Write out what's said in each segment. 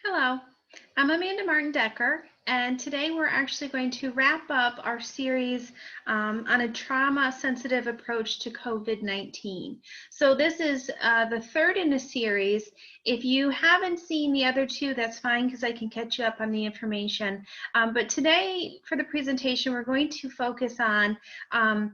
Hello, I'm Amanda Martin Decker, and today we're actually going to wrap up our series on a trauma-sensitive approach to COVID-19. So this is the third in the series. If you haven't seen the other two, that's fine because I can catch you up on the information. But today, for the presentation, we're going to focus on, now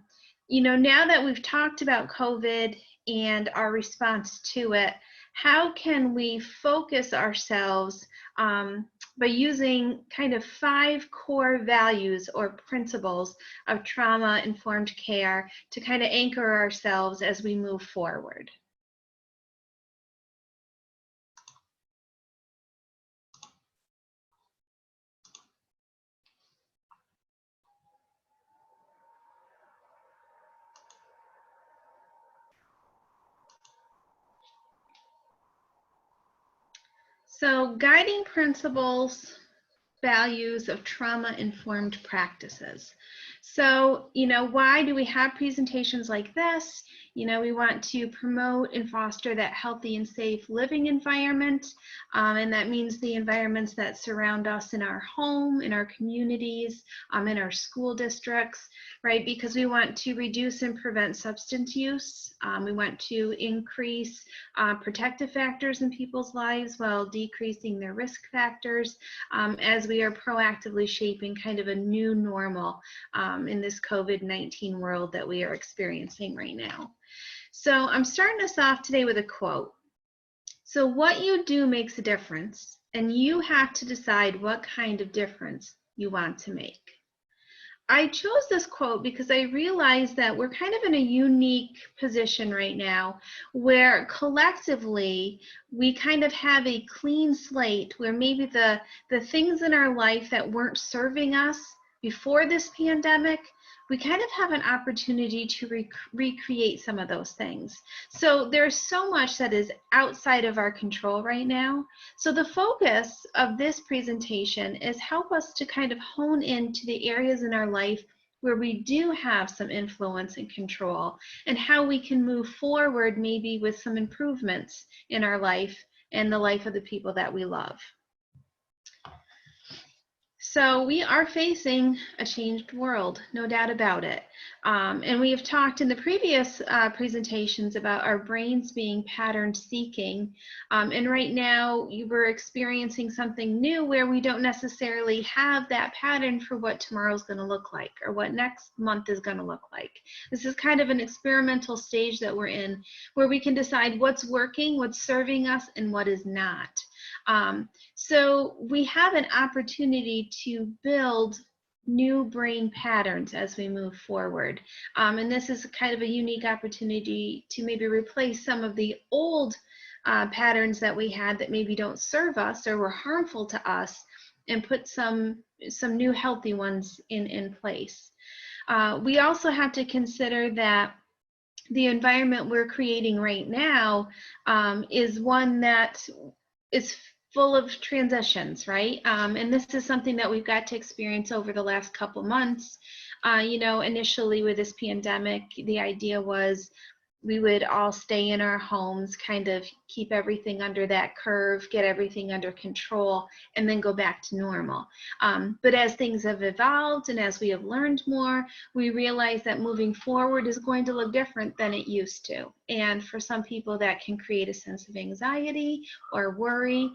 that we've talked about COVID and our response to it, how can we focus ourselves by using kind of 5 core values or principles of trauma-informed care to kind of anchor ourselves as we move forward. So, guiding principles, values of trauma-informed practices. So, why do we have presentations like this? We want to promote and foster that healthy and safe living environment, and that means the environments that surround us in our home, in our communities, in our school districts, right? Because we want to reduce and prevent substance use. We want to increase protective factors in people's lives while decreasing their risk factors as we are proactively shaping kind of a new normal in this COVID-19 world that we are experiencing right now. So I'm starting us off today with a quote. So what you do makes a difference, and you have to decide what kind of difference you want to make. I chose this quote because I realized that we're kind of in a unique position right now where collectively we kind of have a clean slate where maybe the things in our life that weren't serving us before this pandemic, we kind of have an opportunity to recreate some of those things. So there's so much that is outside of our control right now. So the focus of this presentation is help us to kind of hone into the areas in our life where we do have some influence and control, and how we can move forward maybe with some improvements in our life and the life of the people that we love. So we are facing a changed world, no doubt about it. And we have talked in the previous presentations about our brains being pattern seeking. And right now we're experiencing something new where we don't necessarily have that pattern for what tomorrow's going to look like or what next month is going to look like. This is kind of an experimental stage that we're in where we can decide what's working, what's serving us, and what is not. So we have an opportunity to build new brain patterns as we move forward. And this is kind of a unique opportunity to maybe replace some of the old patterns that we had that maybe don't serve us or were harmful to us, and put some new healthy ones in place. We also have to consider that the environment we're creating right now is one that is full of transitions, right? And this is something that we've got to experience over the last couple months. Initially with this pandemic, the idea was we would all stay in our homes, kind of keep everything under that curve, get everything under control, and then go back to normal. But as things have evolved and as we have learned more, we realize that moving forward is going to look different than it used to. And for some people that can create a sense of anxiety or worry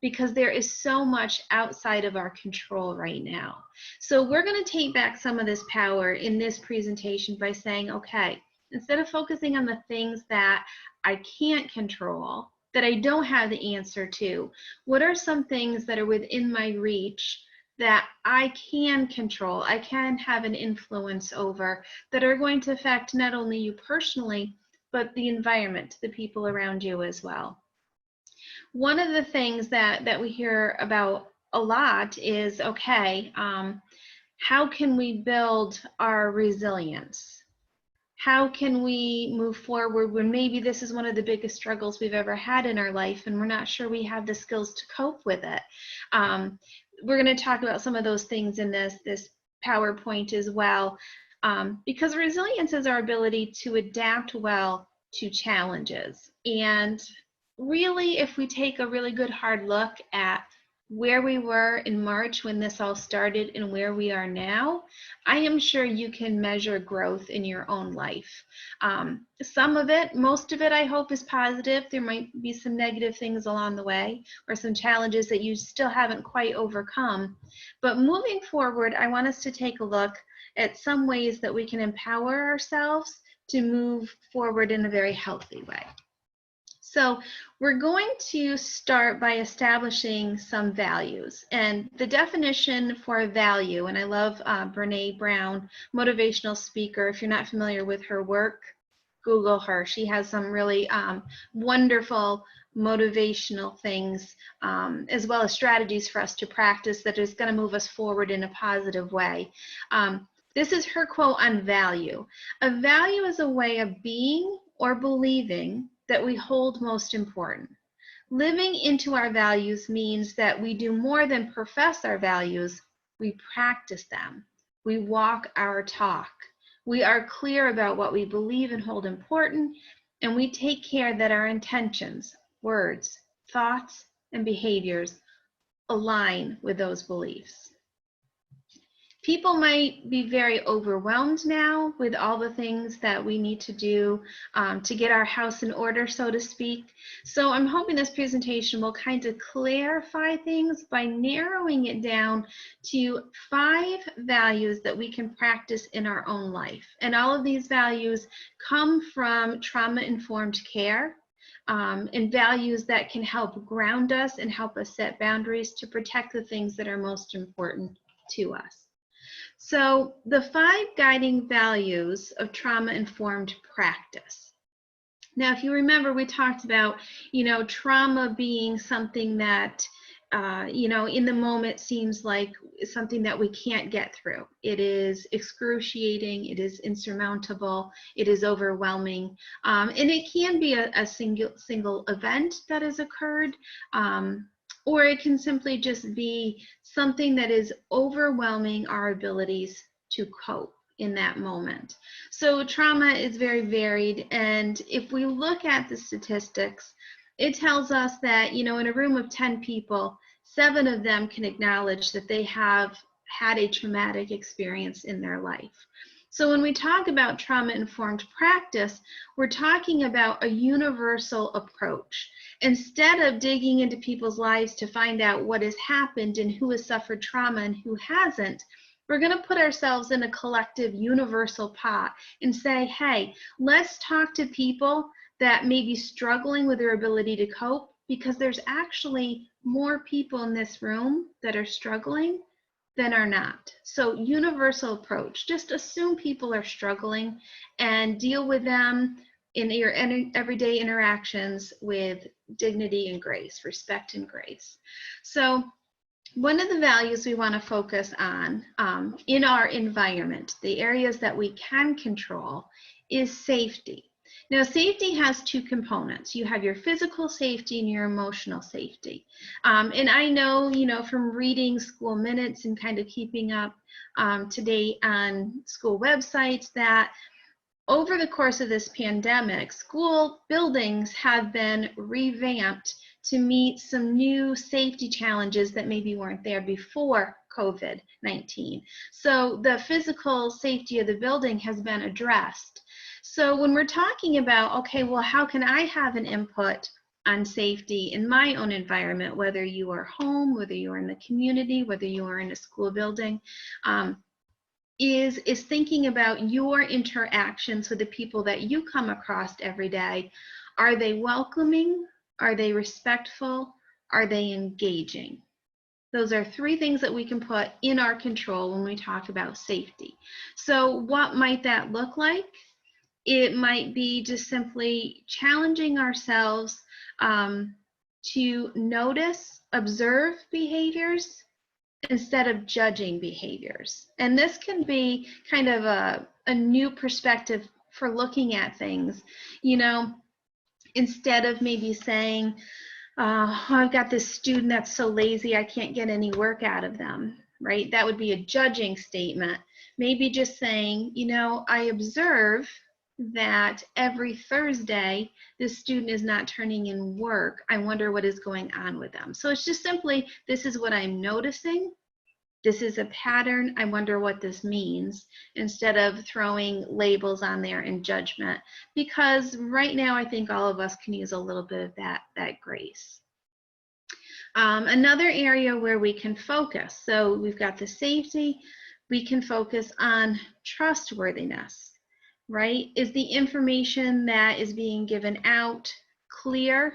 because there is so much outside of our control right now. So we're going to take back some of this power in this presentation by saying, okay, instead of focusing on the things that I can't control, that I don't have the answer to, what are some things that are within my reach that I can control, I can have an influence over, that are going to affect not only you personally, but the environment, the people around you as well. One of the things that we hear about a lot is, okay, how can we build our resilience? How can we move forward when maybe this is one of the biggest struggles we've ever had in our life and we're not sure we have the skills to cope with it? We're going to talk about some of those things in this PowerPoint as well, because resilience is our ability to adapt well to challenges. And really, if we take a really good hard look at where we were in March when this all started and where we are now, I am sure you can measure growth in your own life. Some of it, most of it, I hope is positive. There might be some negative things along the way or some challenges that you still haven't quite overcome. But moving forward, I want us to take a look at some ways that we can empower ourselves to move forward in a very healthy way. So we're going to start by establishing some values. And the definition for value, and I love Brene Brown, motivational speaker. If you're not familiar with her work, Google her. She has some really wonderful motivational things, as well as strategies for us to practice that is going to move us forward in a positive way. This is her quote on value. A value is a way of being or believing that we hold most important. Living into our values means that we do more than profess our values, we practice them. We walk our talk. We are clear about what we believe and hold important, and we take care that our intentions, words, thoughts, and behaviors align with those beliefs. People might be very overwhelmed now with all the things that we need to do to get our house in order, so to speak. So I'm hoping this presentation will kind of clarify things by narrowing it down to 5 values that we can practice in our own life. And all of these values come from trauma-informed care. And values that can help ground us and help us set boundaries to protect the things that are most important to us. So the 5 guiding values of trauma-informed practice. Now, if you remember, we talked about, trauma being something that, in the moment seems like something that we can't get through. It is excruciating, it is insurmountable, it is overwhelming, and it can be a single event that has occurred, or it can simply just be something that is overwhelming our abilities to cope in that moment. So trauma is very varied, and if we look at the statistics, it tells us that, in a room of 10 people, 7 of them can acknowledge that they have had a traumatic experience in their life. So when we talk about trauma-informed practice, we're talking about a universal approach. Instead of digging into people's lives to find out what has happened and who has suffered trauma and who hasn't, we're going to put ourselves in a collective universal pot and say, hey, let's talk to people that may be struggling with their ability to cope, because there's actually more people in this room that are struggling than are not. So universal approach, just assume people are struggling and deal with them in your everyday interactions with dignity and grace, respect and grace. So one of the values we want to focus on in our environment, the areas that we can control, is safety. Now, safety has 2 components. You have your physical safety and your emotional safety. And I know, from reading school minutes and kind of keeping up to date on school websites, that over the course of this pandemic, school buildings have been revamped to meet some new safety challenges that maybe weren't there before COVID-19. So the physical safety of the building has been addressed. So when we're talking about, okay, well, how can I have an input on safety in my own environment, whether you are home, whether you are in the community, whether you are in a school building, is thinking about your interactions with the people that you come across every day. Are they welcoming? Are they respectful? Are they engaging? Those are 3 things that we can put in our control when we talk about safety. So what might that look like? It might be just simply challenging ourselves to notice, observe behaviors instead of judging behaviors. And this can be kind of a new perspective for looking at things. Instead of maybe saying, oh, I've got this student that's so lazy, I can't get any work out of them, right? That would be a judging statement. Maybe just saying, I observe that every Thursday this student is not turning in work. I wonder what is going on with them. So it's just simply, this is what I'm noticing. This is a pattern. I wonder what this means, instead of throwing labels on there and judgment, because right now I think all of us can use a little bit of that grace. Another area where we can focus, so we've got the safety, we can focus on trustworthiness, right? Is the information that is being given out clear?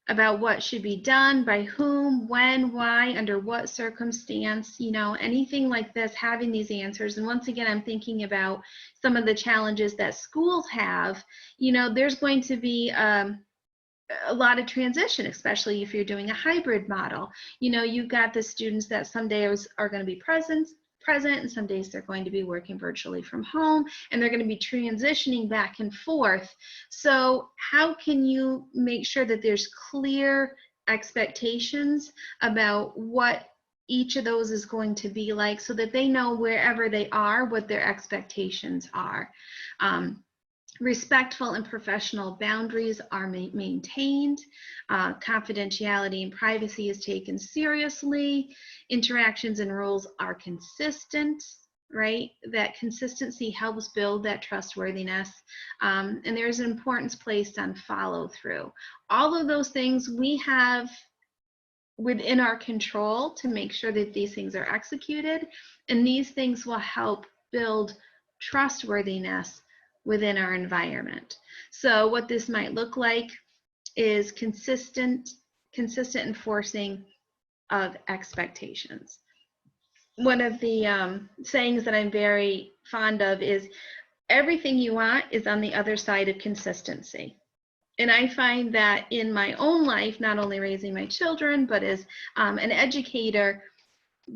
About what should be done, by whom, when, why, under what circumstance, you know, anything like this, having these answers. And once again, I'm thinking about some of the challenges that schools have. You know, there's going to be a lot of transition, especially if you're doing a hybrid model. You know, you've got the students that some days are going to be present, and some days they're going to be working virtually from home, and they're going to be transitioning back and forth. So how can you make sure that there's clear expectations about what each of those is going to be like, so that they know wherever they are what their expectations are? Respectful and professional boundaries are maintained. Confidentiality and privacy is taken seriously. Interactions and rules are consistent, right? That consistency helps build that trustworthiness. And there's an importance placed on follow through. All of those things we have within our control to make sure that these things are executed. And these things will help build trustworthiness within our environment. So what this might look like is consistent enforcing of expectations. One of the sayings that I'm very fond of is, everything you want is on the other side of consistency. And I find that in my own life, not only raising my children, but as an educator,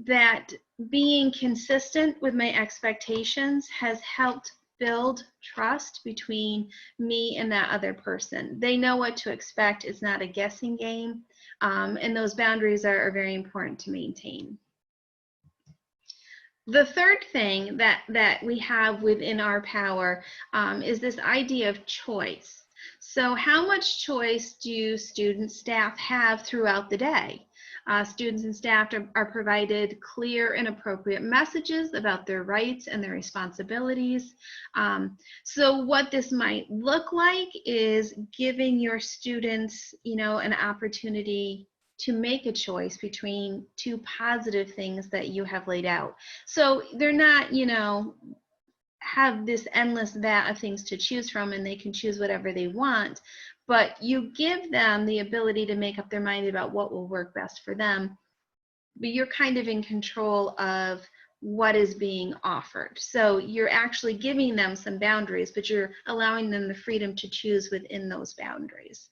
that being consistent with my expectations has helped build trust between me and that other person. They know what to expect. It's not a guessing game. And those boundaries are very important to maintain. The third thing that we have within our power is this idea of choice. So how much choice do students, staff have throughout the day? Students and staff are provided clear and appropriate messages about their rights and their responsibilities. So what this might look like is giving your students, you know, an opportunity to make a choice between two positive things that you have laid out. So they're not, you know, have this endless vat of things to choose from and they can choose whatever they want, but you give them the ability to make up their mind about what will work best for them, but you're kind of in control of what is being offered. So you're actually giving them some boundaries, but you're allowing them the freedom to choose within those boundaries.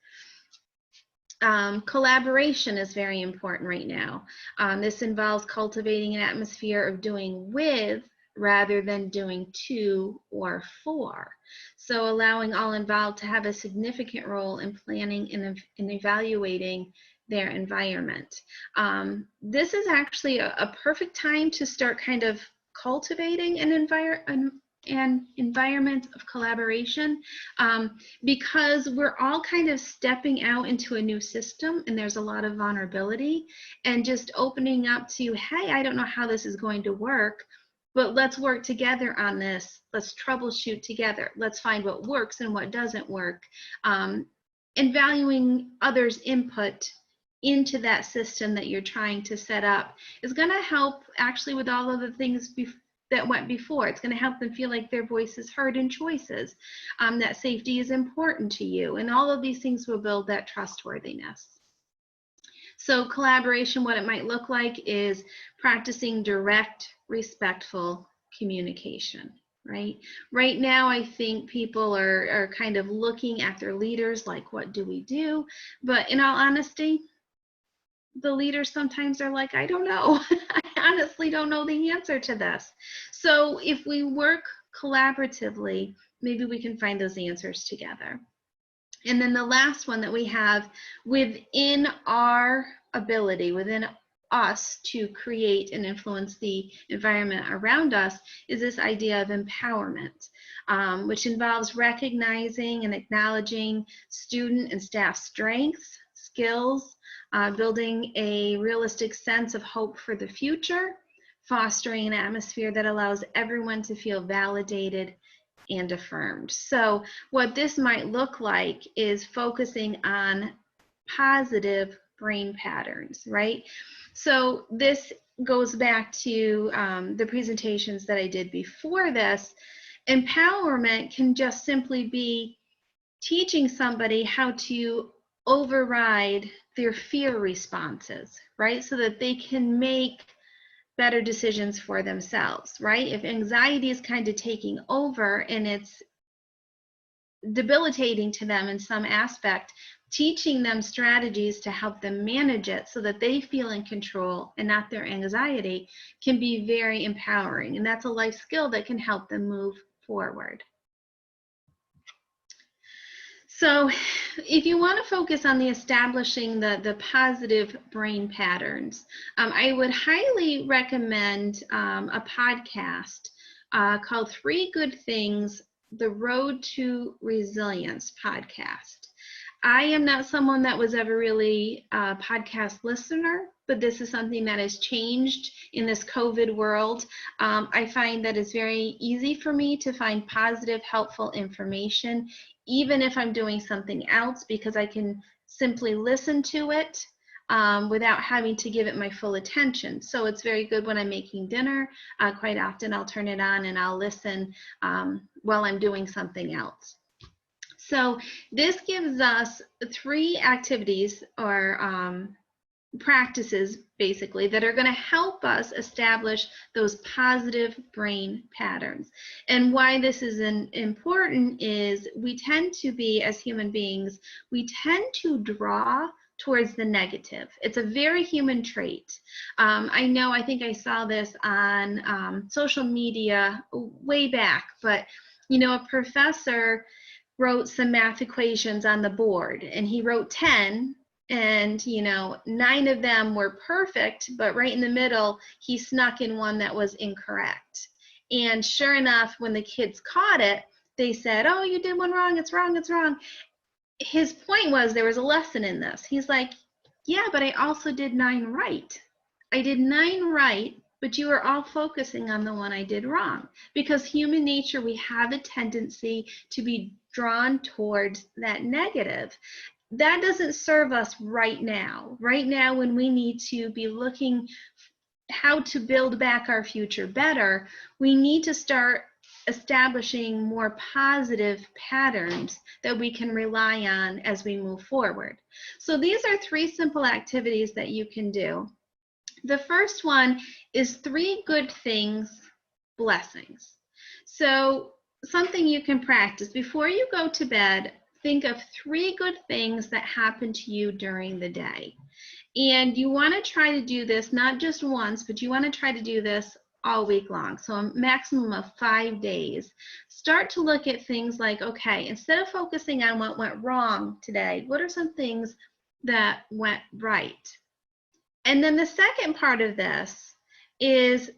Collaboration is very important right now. This involves cultivating an atmosphere of doing with rather than doing to or for. So allowing all involved to have a significant role in planning and in evaluating their environment. This is actually a perfect time to start kind of cultivating an environment of collaboration, because we're all kind of stepping out into a new system and there's a lot of vulnerability, and just opening up to, hey, I don't know how this is going to work, but let's work together on this. Let's troubleshoot together. Let's find what works and what doesn't work. And valuing others' input into that system that you're trying to set up is going to help actually with all of the things that went before. It's going to help them feel like their voice is heard in choices, that safety is important to you, and all of these things will build that trustworthiness. So collaboration, what it might look like is practicing direct, respectful communication, right? Right now, I think people are kind of looking at their leaders like, what do we do? But in all honesty, the leaders sometimes are like, I don't know. I honestly don't know the answer to this. So if we work collaboratively, maybe we can find those answers together. And then the last one that we have within our ability, within us to create and influence the environment around us is this idea of empowerment, which involves recognizing and acknowledging student and staff strengths, skills, building a realistic sense of hope for the future, fostering an atmosphere that allows everyone to feel validated and affirmed. So what this might look like is focusing on positive brain patterns, right? So this goes back to the presentations that I did before this. Empowerment can just simply be teaching somebody how to override their fear responses, right? So that they can make better decisions for themselves, right? If anxiety is kind of taking over and it's debilitating to them in some aspect, teaching them strategies to help them manage it so that they feel in control and not their anxiety can be very empowering. And that's a life skill that can help them move forward. So if you want to focus on the establishing the positive brain patterns, I would highly recommend a podcast called 3 Good Things, The Road to Resilience podcast. I am not someone that was ever really a podcast listener, but this is something that has changed in this COVID world. I find that it's very easy for me to find positive, helpful information, even if I'm doing something else, because I can simply listen to it without having to give it my full attention. So it's very good when I'm making dinner. Quite often I'll turn it on and I'll listen while I'm doing something else. So this gives us 3 activities or practices, basically, that are going to help us establish those positive brain patterns. And why this is important is we tend to be, as human beings, we tend to draw towards the negative. It's a very human trait. I think I saw this on social media way back, but a professor wrote some math equations on the board, and he wrote 10, and 9 of them were perfect, but right in the middle he snuck in one that was incorrect. And sure enough, when the kids caught it, they said, "Oh, you did one wrong, it's wrong, it's wrong." His point was there was a lesson in this. He's like, "Yeah, but I also did 9 right. I did 9 right, but you are all focusing on the one I did wrong." Because human nature, we have a tendency to be drawn towards that negative. That doesn't serve us right now. Right now, when we need to be looking how to build back our future better, we need to start establishing more positive patterns that we can rely on as we move forward. So these are 3 simple activities that you can do. The first one is 3 good things, blessings. So something you can practice before you go to bed. Think of 3 good things that happened to you during the day. And you want to try to do this not just once, but you want to try to do this all week long. So a maximum of 5 days. Start to look at things like, okay, instead of focusing on what went wrong today, what are some things that went right? And then the second part of this is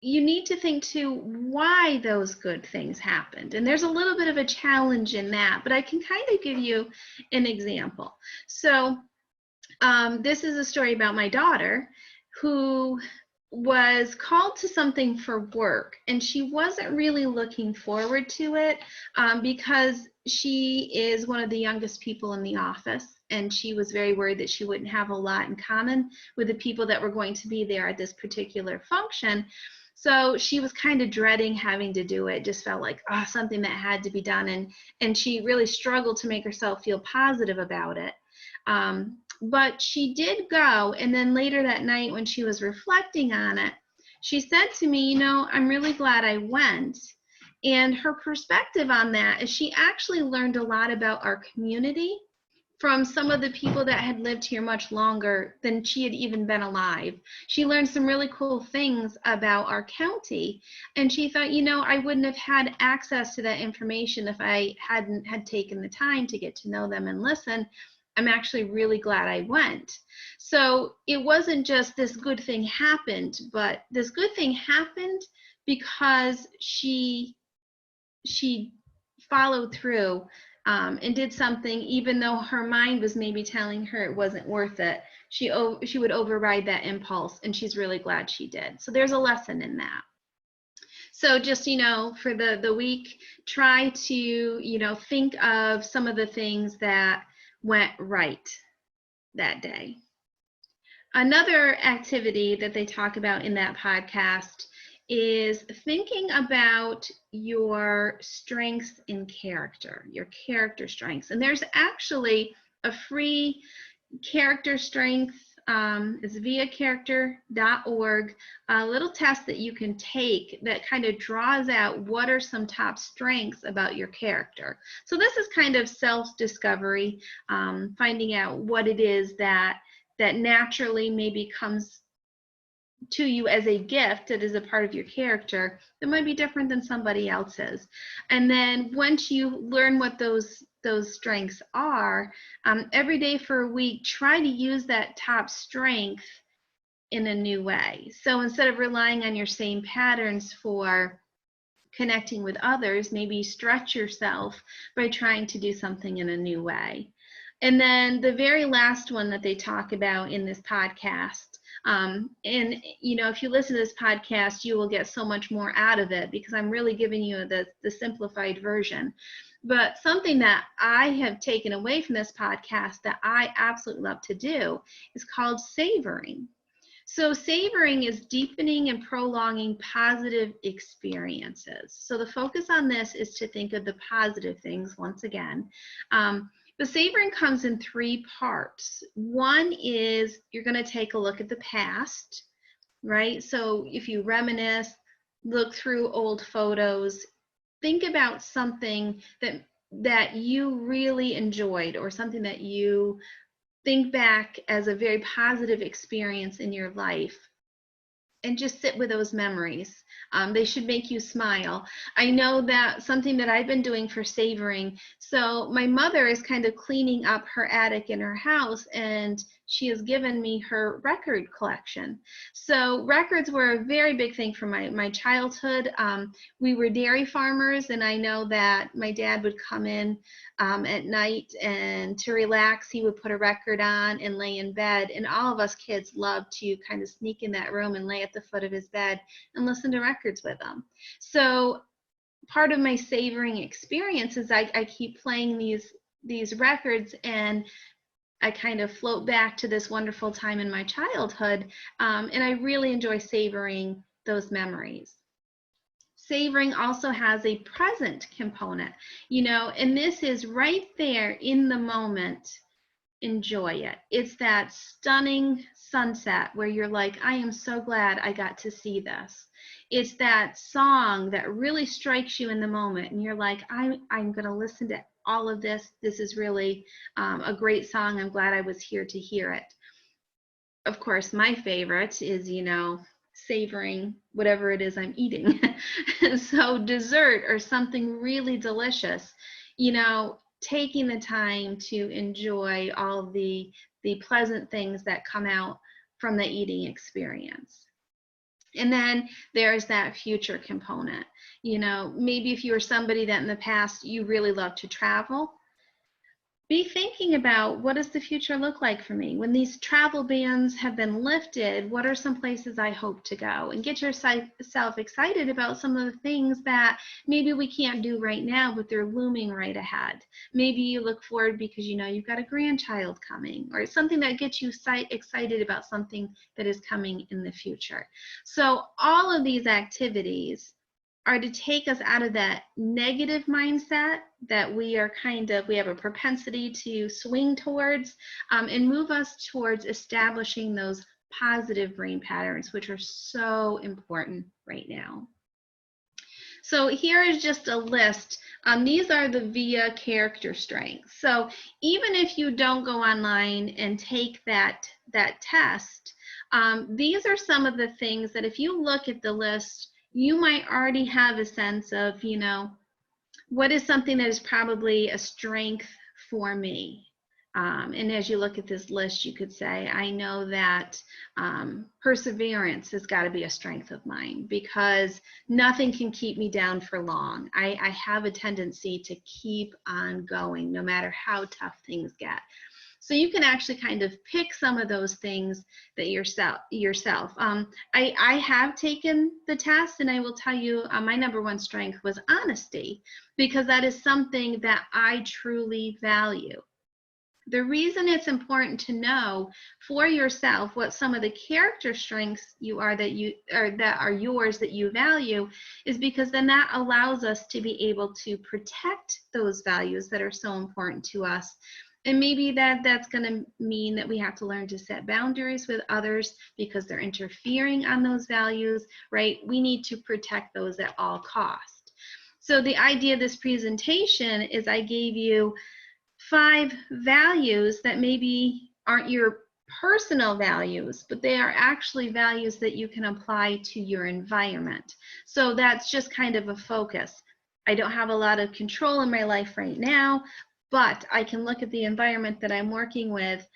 you need to think too why those good things happened. And there's a little bit of a challenge in that, but I can kind of give you an example. So this is a story about my daughter who was called to something for work, and she wasn't really looking forward to it because she is one of the youngest people in the office, and she was very worried that she wouldn't have a lot in common with the people that were going to be there at this particular function. So she was kind of dreading having to do it, just felt like something that had to be done, and she really struggled to make herself feel positive about it. But she did go, and then later that night when she was reflecting on it, she said to me, I'm really glad I went. And her perspective on that is she actually learned a lot about our community from some of the people that had lived here much longer than she had even been alive. She learned some really cool things about our county, and she thought, I wouldn't have had access to that information if I hadn't had taken the time to get to know them and listen. I'm actually really glad I went. So it wasn't just this good thing happened, but this good thing happened because she followed through and did something, even though her mind was maybe telling her it wasn't worth it. She would override that impulse, and she's really glad she did. So there's a lesson in that. So just, for the week, try to, think of some of the things that went right that day. Another activity that they talk about in that podcast is thinking about your strengths in character, your character strengths. And there's actually a free character strength, it's via character.org, a little test that you can take that kind of draws out what are some top strengths about your character. So this is kind of self-discovery, finding out what it is that naturally maybe comes to you as a gift that is a part of your character that might be different than somebody else's. And then once you learn what those strengths are, every day for a week, try to use that top strength in a new way. So instead of relying on your same patterns for connecting with others, maybe stretch yourself by trying to do something in a new way. And then the very last one that they talk about in this podcast, and if you listen to this podcast, you will get so much more out of it because I'm really giving you the simplified version. But something that I have taken away from this podcast that I absolutely love to do is called savoring. So savoring is deepening and prolonging positive experiences. So the focus on this is to think of the positive things once again. The savoring comes in three parts. One is you're going to take a look at the past, right? So if you reminisce, look through old photos, think about something that you really enjoyed or something that you think back as a very positive experience in your life, and just sit with those memories. They should make you smile. I know that something that I've been doing for savoring, so my mother is kind of cleaning up her attic in her house, and she has given me her record collection. So records were a very big thing for my childhood. We were dairy farmers, and I know that my dad would come in at night, and to relax, he would put a record on and lay in bed, and all of us kids loved to kind of sneak in that room and lay at the foot of his bed and listen to records with him. So part of my savoring experience is I keep playing these records, and I kind of float back to this wonderful time in my childhood, and I really enjoy savoring those memories. Savoring also has a present component, and this is right there in the moment. Enjoy it. It's that stunning sunset where you're like, I am so glad I got to see this. It's that song that really strikes you in the moment, and you're like, I'm going to listen to all of this. This is really a great song. I'm glad I was here to hear it. Of course, my favorite is, savoring whatever it is I'm eating. So dessert or something really delicious, taking the time to enjoy all the pleasant things that come out from the eating experience. And then there's that future component. Maybe if you were somebody that in the past you really loved to travel, be thinking about, what does the future look like for me? When these travel bans have been lifted, what are some places I hope to go? And get yourself excited about some of the things that maybe we can't do right now, but they're looming right ahead. Maybe you look forward because you've got a grandchild coming, or something that gets you excited about something that is coming in the future. So all of these activities are to take us out of that negative mindset that we have a propensity to swing towards, and move us towards establishing those positive brain patterns, which are so important right now. So here is just a list. These are the VIA character strengths. So even if you don't go online and take that test, these are some of the things that if you look at the list, you might already have a sense of, what is something that is probably a strength for me. And as you look at this list, you could say, I know that perseverance has got to be a strength of mine, because nothing can keep me down for long. I have a tendency to keep on going no matter how tough things get. So you can actually kind of pick some of those things that yourself. I have taken the test, and I will tell you my number one strength was honesty, because that is something that I truly value. The reason it's important to know for yourself what some of the character strengths you are that are yours that you value is because then that allows us to be able to protect those values that are so important to us. And maybe that's going to mean that we have to learn to set boundaries with others because they're interfering on those values, right? We need to protect those at all costs. So the idea of this presentation is I gave you 5 values that maybe aren't your personal values, but they are actually values that you can apply to your environment. So that's just kind of a focus. I don't have a lot of control in my life right now, but I can look at the environment that I'm working with,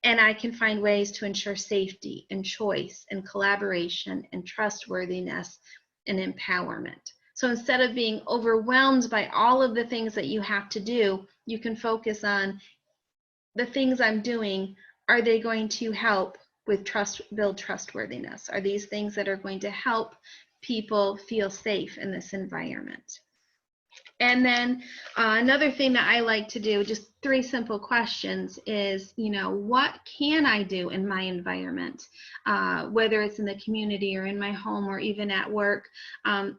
and I can find ways to ensure safety and choice and collaboration and trustworthiness and empowerment. So instead of being overwhelmed by all of the things that you have to do, you can focus on the things I'm doing. Are they going to help with build trustworthiness? Are these things that are going to help people feel safe in this environment? And then another thing that I like to do, just 3 simple questions, is, what can I do in my environment, whether it's in the community or in my home or even at work?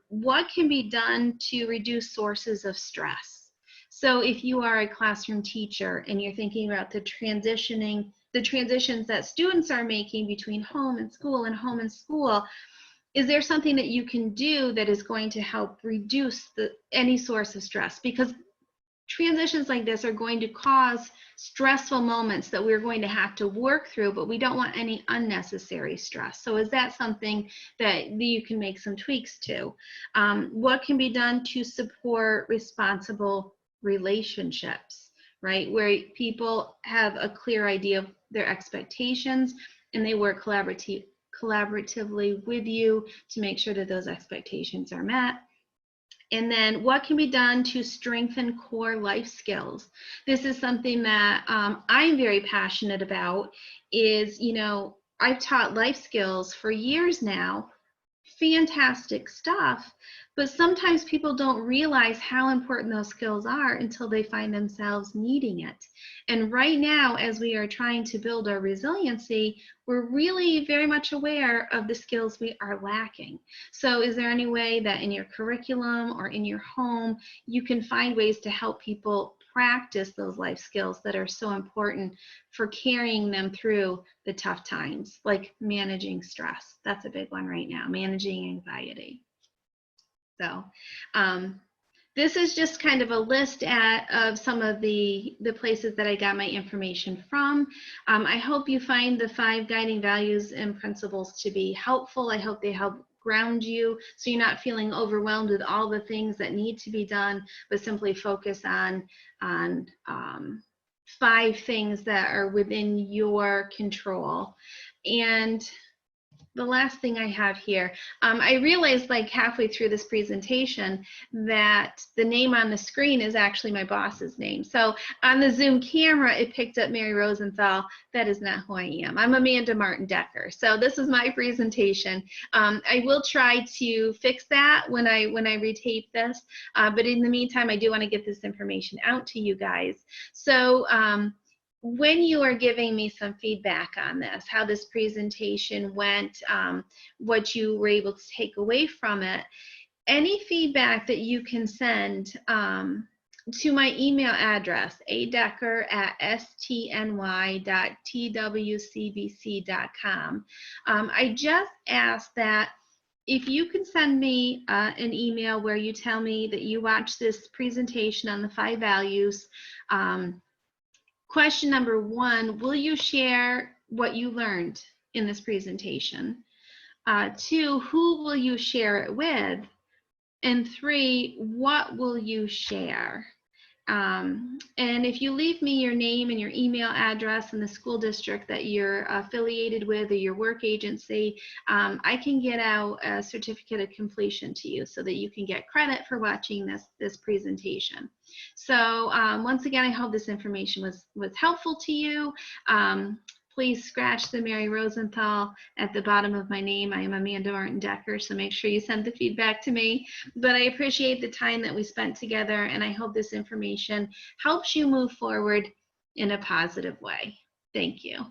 What can be done to reduce sources of stress? So if you are a classroom teacher and you're thinking about the transitions that students are making between home and school, is there something that you can do that is going to help reduce any source of stress? Because transitions like this are going to cause stressful moments that we're going to have to work through, but we don't want any unnecessary stress. So is that something that you can make some tweaks to? What can be done to support responsible relationships, right? Where people have a clear idea of their expectations and they work collaboratively with you to make sure that those expectations are met. And then what can be done to strengthen core life skills? This is something that I'm very passionate about. I've taught life skills for years now. Fantastic stuff, but sometimes people don't realize how important those skills are until they find themselves needing it. And right now, as we are trying to build our resiliency, we're really very much aware of the skills we are lacking. So is there any way that in your curriculum or in your home, you can find ways to help people practice those life skills that are so important for carrying them through the tough times, like managing stress? That's a big one right now, managing anxiety. So this is just kind of a list of some of the places that I got my information from. I hope you find the 5 guiding values and principles to be helpful. I hope they help ground you so you're not feeling overwhelmed with all the things that need to be done, but simply focus on 5 things that are within your control. And the last thing I have here, I realized like halfway through this presentation that the name on the screen is actually my boss's name. So on the Zoom camera, it picked up Mary Rosenthal. That is not who I am. I'm Amanda Martin Decker. So this is my presentation. I will try to fix that when I retape this. But in the meantime, I do want to get this information out to you guys. So when you are giving me some feedback on this, how this presentation went, what you were able to take away from it, any feedback that you can send to my email address, adecker@stny.twcbc.com. I just ask that if you can send me an email where you tell me that you watched this presentation on the 5 values. Question number 1, will you share what you learned in this presentation? 2, who will you share it with? And 3, what will you share? And if you leave me your name and your email address and the school district that you're affiliated with or your work agency, I can get out a certificate of completion to you so that you can get credit for watching this presentation. So once again, I hope this information was helpful to you. Please scratch the Mary Rosenthal at the bottom of my name. I am Amanda Martin Decker, so make sure you send the feedback to me. But I appreciate the time that we spent together, and I hope this information helps you move forward in a positive way. Thank you.